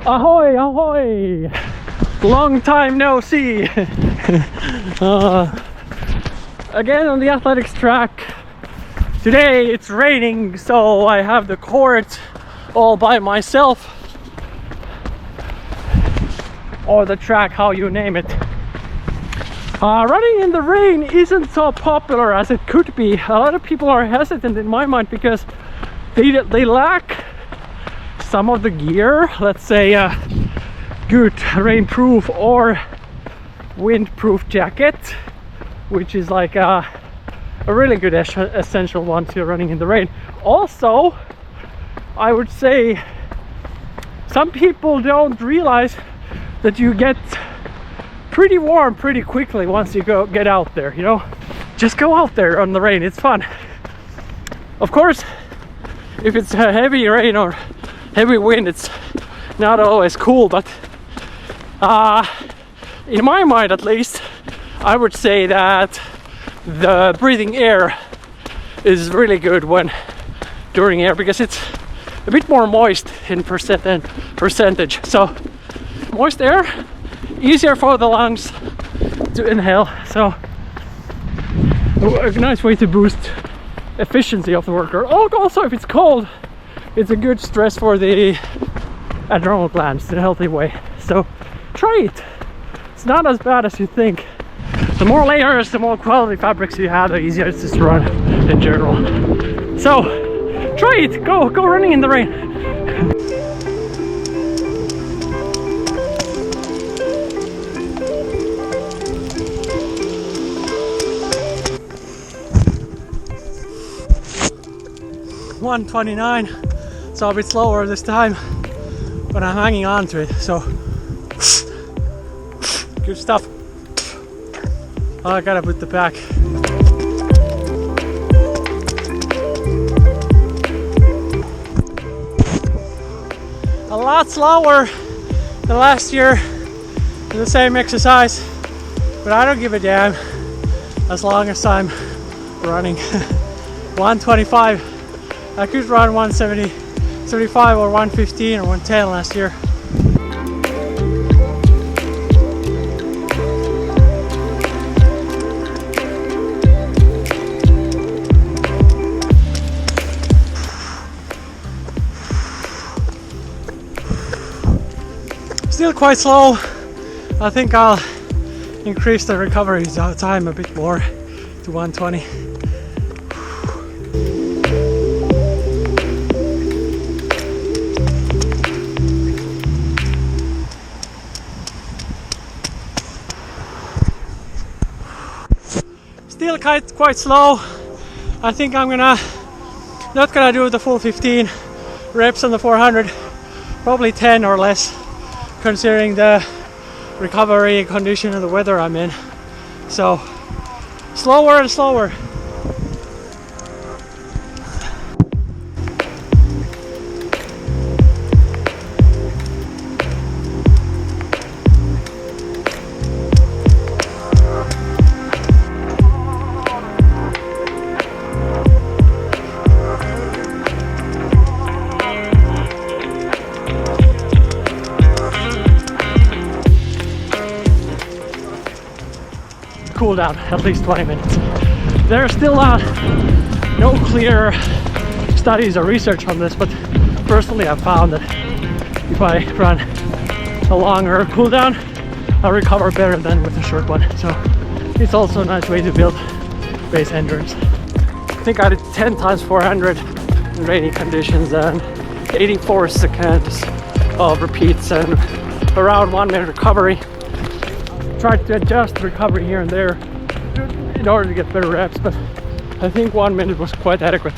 Ahoy, ahoy! Long time no see! Again on the athletics track. Today it's raining, so I have the court all by myself. Or the track, how you name it. Running in the rain isn't so popular as it could be. A lot of people are hesitant in my mind because they lack some of the gear. Let's say a good rainproof or windproof jacket, which is like a really good essential one to running in the rain. Also, I would say some people don't realize that you get pretty warm pretty quickly once you get out there, you know. Just go out there on the rain, it's fun. Of course, if it's a heavy rain or heavy wind, it's not always cool, but in my mind at least, I would say that the breathing air is really good during air, because it's a bit more moist in percentage. So moist air, easier for the lungs to inhale, so a nice way to boost efficiency of the worker. Also, if it's cold, it's a good stress for the adrenal glands in a healthy way. So try it. It's not as bad as you think. The more layers, the more quality fabrics you have, the easier it is to run in general. So try it. Go running in the rain. $129, so a bit slower this time, but I'm hanging on to it, so good stuff. Oh, I gotta put the back. A lot slower than last year in the same exercise, but I don't give a damn as long as I'm running. 125. I could run 170, 75 or 115 or 110 last year. Still quite slow. I think I'll increase the recovery time a bit more to 120. Still quite slow. I think I'm not gonna do the full 15 reps on the 400, probably 10 or less, considering the recovery condition and the weather I'm in. So slower and slower. Cool down at least 20 minutes. There's still no clear studies or research on this, but personally I've found that if I run a longer cool down, I'll recover better than with a short one. So it's also a nice way to build base endurance. I think I did 10 times 400 in rainy conditions and 84 seconds of repeats and around 1 minute recovery. Tried to adjust recovery here and there in order to get better reps, but I think 1 minute was quite adequate.